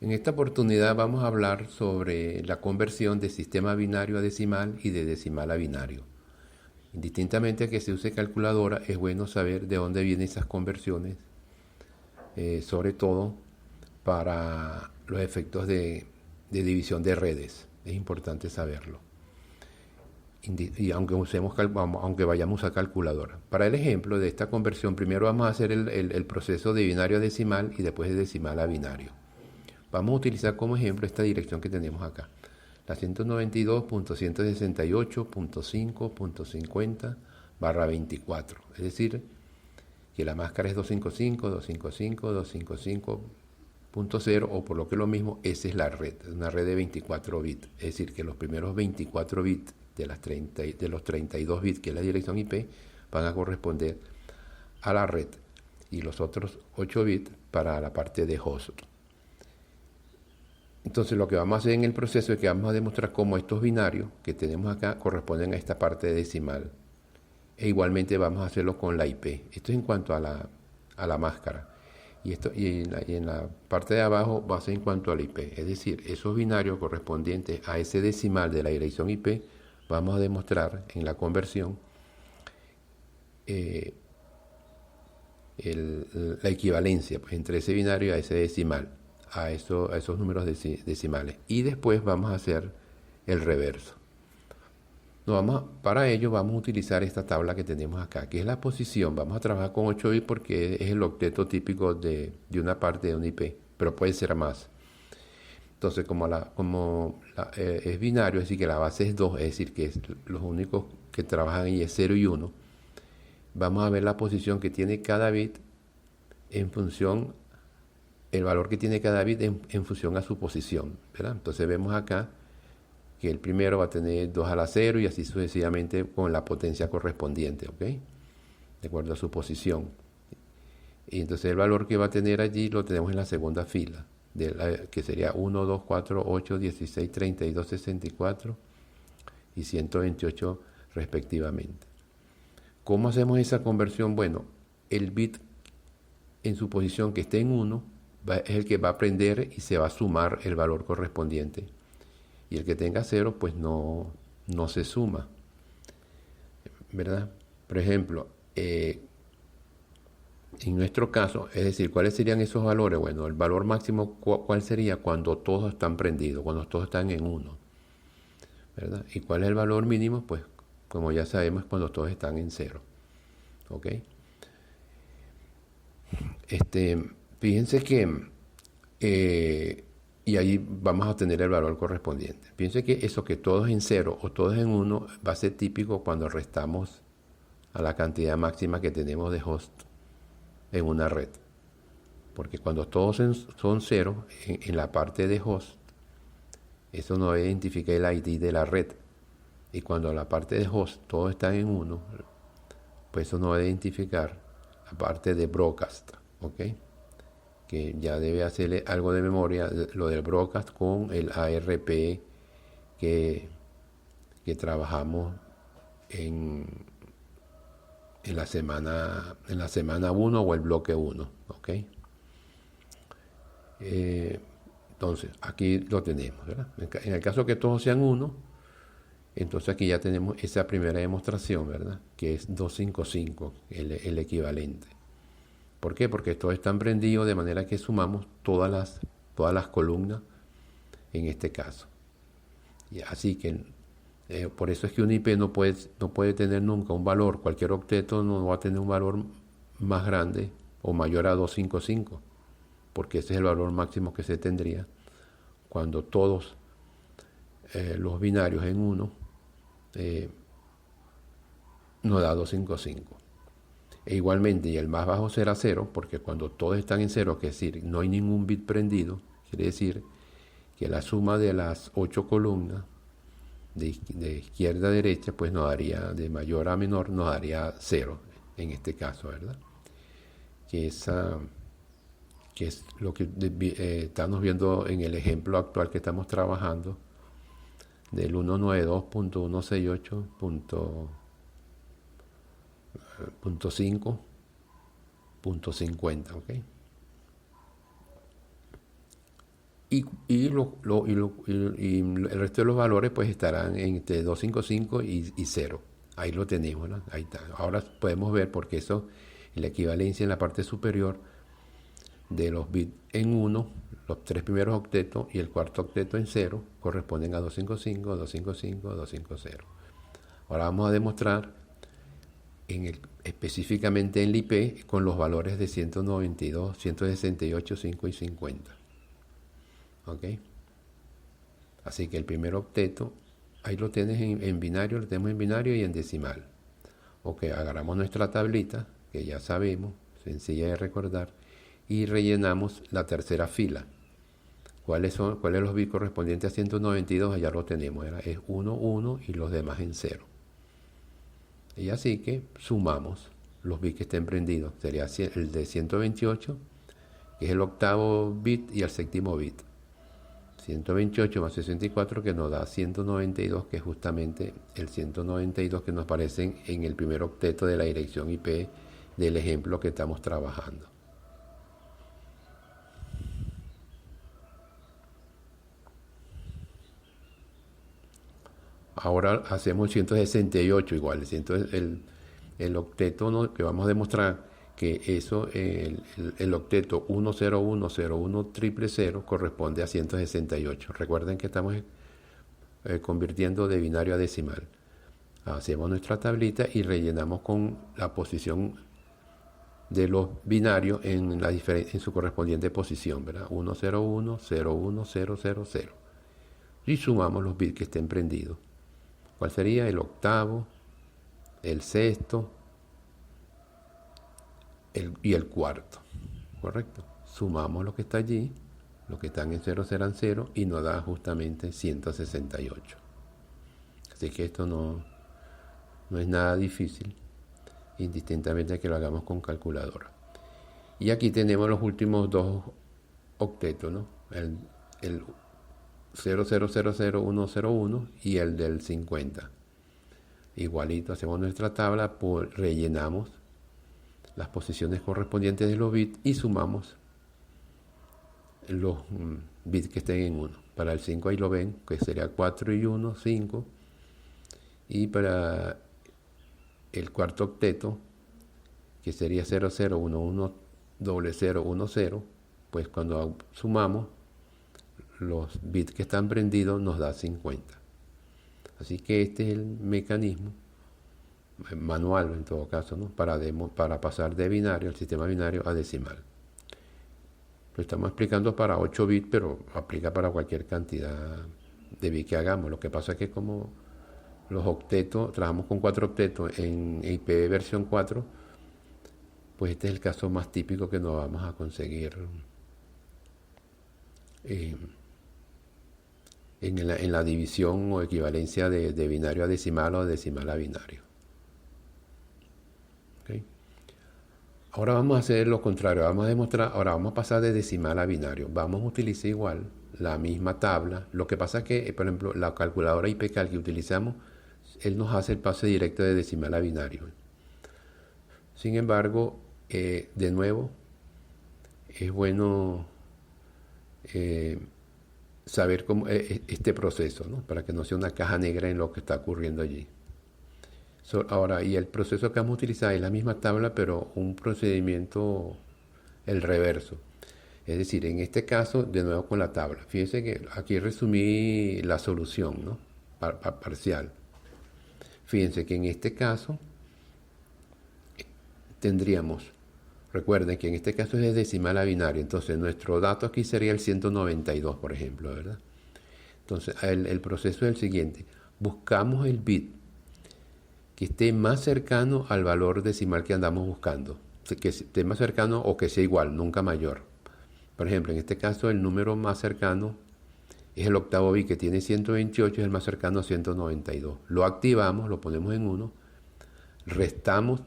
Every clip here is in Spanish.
En esta oportunidad vamos a hablar sobre la conversión de sistema binario a decimal y de decimal a binario. Indistintamente a que se use calculadora, es bueno saber de dónde vienen esas conversiones, sobre todo para los efectos de división de redes. Es importante saberlo. Y aunque vayamos a calculadora. Para el ejemplo de esta conversión, primero vamos a hacer el proceso de binario a decimal y después de decimal a binario. Vamos a utilizar como ejemplo esta dirección que tenemos acá. La 192.168.5.50/24. Es decir, que la máscara es 255, 255, 255.0 o por lo que es lo mismo, esa es la red. Es una red de 24 bits. Es decir, que los primeros 24 bits de los 32 bits que es la dirección IP van a corresponder a la red y los otros 8 bits para la parte de host. Entonces lo que vamos a hacer en el proceso es que vamos a demostrar cómo estos binarios que tenemos acá corresponden a esta parte decimal. E igualmente vamos a hacerlo con la IP. Esto es en cuanto a la máscara. Y en la parte de abajo va a ser en cuanto a la IP. Es decir, esos binarios correspondientes a ese decimal de la dirección IP, vamos a demostrar en la conversión la equivalencia pues, entre ese binario y a ese decimal. A esos números decimales. Y después vamos a hacer el reverso. Para ello vamos a utilizar esta tabla que tenemos acá, que es la posición. Vamos a trabajar con 8 bits porque es el octeto típico de una parte de un IP, pero puede ser más. Entonces, es binario, es decir, que la base es 2, es decir, que los únicos que trabajan ahí es 0 y 1, vamos a ver la posición que tiene cada bit en función el valor que tiene cada bit en función a su posición, ¿verdad? Entonces vemos acá que el primero va a tener 2 a la 0 y así sucesivamente con la potencia correspondiente, ¿ok? De acuerdo a su posición. Y entonces el valor que va a tener allí lo tenemos en la segunda fila, que sería 1, 2, 4, 8, 16, 32, 64 y 128 respectivamente. ¿Cómo hacemos esa conversión? Bueno, el bit en su posición que esté en 1 es el que va a prender y se va a sumar el valor correspondiente. Y el que tenga 0, pues no se suma, ¿verdad? Por ejemplo, en nuestro caso, es decir, ¿cuáles serían esos valores? Bueno, el valor máximo, ¿cuál sería? Cuando todos están prendidos, cuando todos están en 1, ¿verdad? ¿Y cuál es el valor mínimo? Pues, como ya sabemos, cuando todos están en 0, ¿ok? Fíjense que y ahí vamos a tener el valor correspondiente. Fíjense que eso que todos en 0 o todos en 1 va a ser típico cuando restamos a la cantidad máxima que tenemos de host en una red. Porque cuando todos son 0 en la parte de host, eso no identifica el ID de la red. Y cuando la parte de host todos están en 1, pues eso no va a identificar la parte de broadcast, ¿ok? Que ya debe hacerle algo de memoria, lo del broadcast con el ARP que trabajamos en la semana 1 o el bloque 1, ¿ok? Entonces, aquí lo tenemos, ¿verdad? En el caso que todos sean 1, entonces aquí ya tenemos esa primera demostración, ¿verdad? Que es 255, el equivalente. ¿Por qué? Porque todos están prendidos de manera que sumamos todas las columnas en este caso. Y así que por eso es que un IP no puede tener nunca un valor, cualquier octeto no va a tener un valor más grande o mayor a 255, porque ese es el valor máximo que se tendría cuando todos los binarios en 1 nos da 255. E igualmente, y el más bajo será 0, porque cuando todos están en 0, que es decir, no hay ningún bit prendido, quiere decir que la suma de las 8 columnas de izquierda a derecha, pues nos daría, de mayor a menor, nos daría 0, en este caso, ¿verdad? Que es lo que estamos viendo en el ejemplo actual que estamos trabajando, del 192.168.5.50, ¿ok? y el resto de los valores pues estarán entre 255 y 0. Ahí lo tenemos, ¿no? Ahí está. Ahora podemos ver porque eso es la equivalencia en la parte superior de los bits en 1, los tres primeros octetos y el cuarto octeto en 0 corresponden a 255, 255, 250. Ahora vamos a demostrar específicamente en el IP con los valores de 192, 168, 5 y 50. ¿Ok? Así que el primer octeto, ahí lo tienes en binario, lo tenemos en binario y en decimal. Ok, agarramos nuestra tablita, que ya sabemos, sencilla de recordar, y rellenamos la tercera fila. ¿Cuáles los bits correspondientes a 192? Ya lo tenemos, es 1, 1 y los demás en 0. Y así que sumamos los bits que estén prendidos. Sería el de 128, que es el octavo bit, y el séptimo bit. 128 más 64 que nos da 192, que es justamente el 192 que nos aparece en el primer octeto de la dirección IP del ejemplo que estamos trabajando. Ahora hacemos 168 igual, el octeto, ¿no?, que vamos a demostrar que eso, el octeto 101010000 corresponde a 168. Recuerden que estamos convirtiendo de binario a decimal. Hacemos nuestra tablita y rellenamos con la posición de los binarios en su correspondiente posición, ¿verdad? 101, 01, 000. Y sumamos los bits que estén prendidos. ¿Cuál sería? El octavo, el sexto y el cuarto. ¿Correcto? Sumamos lo que está allí, los que están en 0 serán 0 y nos da justamente 168. Así que esto no es nada difícil, indistintamente que lo hagamos con calculadora. Y aquí tenemos los últimos dos octetos, ¿no? El 0000101 y el del 50. Igualito, hacemos nuestra tabla, rellenamos las posiciones correspondientes de los bits y sumamos los bits que estén en 1. Para el 5 ahí lo ven, que sería 4 y 1, 5. Y para el cuarto octeto, que sería 00110010, pues cuando sumamos los bits que están prendidos nos da 50. Así que este es el mecanismo manual, en todo caso, ¿no?, para pasar de binario, al sistema binario, a decimal. Lo estamos explicando para 8 bits, pero aplica para cualquier cantidad de bits que hagamos. Lo que pasa es que como los octetos, trabajamos con 4 octetos en IP versión 4, pues este es el caso más típico que nos vamos a conseguir en la división o equivalencia de binario a decimal o de decimal a binario. ¿Okay? Ahora vamos a hacer lo contrario, ahora vamos a pasar de decimal a binario. Vamos a utilizar igual la misma tabla. Lo que pasa es que, por ejemplo, la calculadora IPCAL que utilizamos, él nos hace el pase directo de decimal a binario. Sin embargo, de nuevo, es bueno saber cómo este proceso, ¿no?, para que no sea una caja negra en lo que está ocurriendo allí. Ahora, y el proceso que vamos a utilizar es la misma tabla, pero un procedimiento, el reverso. Es decir, en este caso, de nuevo con la tabla. Fíjense que aquí resumí la solución, ¿no?, parcial. Fíjense que en este caso tendríamos, recuerden que en este caso es de decimal a binario, entonces nuestro dato aquí sería el 192, por ejemplo, ¿verdad? Entonces el proceso es el siguiente: buscamos el bit que esté más cercano al valor decimal que andamos buscando, que esté más cercano o que sea igual, nunca mayor. Por ejemplo, en este caso el número más cercano es el octavo bit, que tiene 128, es el más cercano a 192. Lo activamos, lo ponemos en 1, restamos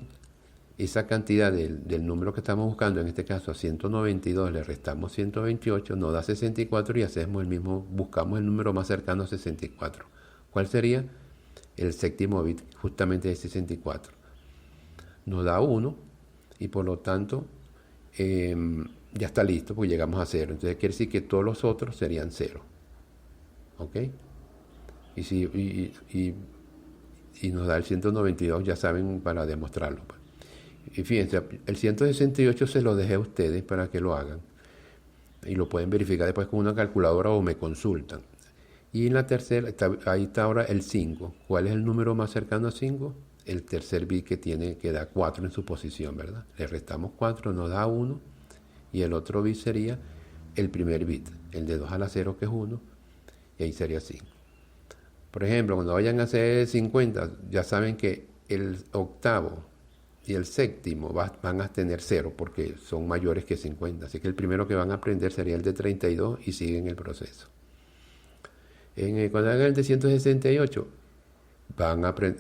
esa cantidad del número que estamos buscando, en este caso a 192 le restamos 128, nos da 64 y hacemos el mismo, buscamos el número más cercano a 64. ¿Cuál sería? El séptimo bit, justamente de 64. Nos da 1 y por lo tanto ya está listo porque llegamos a cero. Entonces quiere decir que todos los otros serían cero. ¿Ok? Y, si, y nos da el 192, ya saben, para demostrarlo, pues. Y fíjense, el 168 se lo dejé a ustedes para que lo hagan. Y lo pueden verificar después con una calculadora o me consultan. Y en la tercera, ahí está ahora el 5. ¿Cuál es el número más cercano a 5? El tercer bit que tiene, que da 4 en su posición, ¿verdad? Le restamos 4, nos da 1. Y el otro bit sería el primer bit, el de 2 a la 0, que es 1. Y ahí sería 5. Por ejemplo, cuando vayan a hacer 50, ya saben que el octavo y el séptimo van a tener 0 porque son mayores que 50. Así que el primero que van a aprender sería el de 32 y siguen el proceso. Cuando hagan el de 168,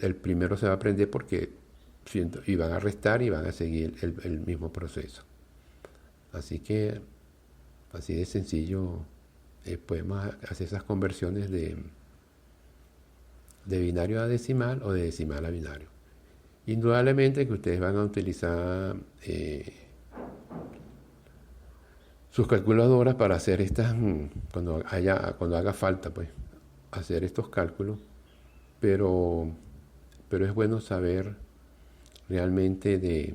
el primero se va a aprender porque y van a restar y van a seguir el mismo proceso. Así que, así de sencillo, podemos hacer esas conversiones de binario a decimal o de decimal a binario. Indudablemente que ustedes van a utilizar sus calculadoras para hacer estas, cuando haga falta, pues, hacer estos cálculos, pero es bueno saber realmente de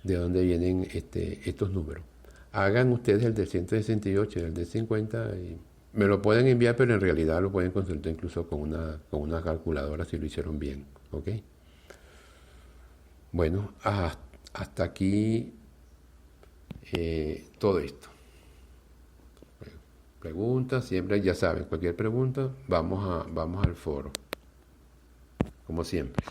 dónde vienen estos números. Hagan ustedes el del 168 y el del 50 y me lo pueden enviar, pero en realidad lo pueden consultar incluso con una calculadora si lo hicieron bien. ¿Ok? Bueno, hasta aquí todo esto. Preguntas, siempre ya saben, cualquier pregunta, vamos al foro, como siempre.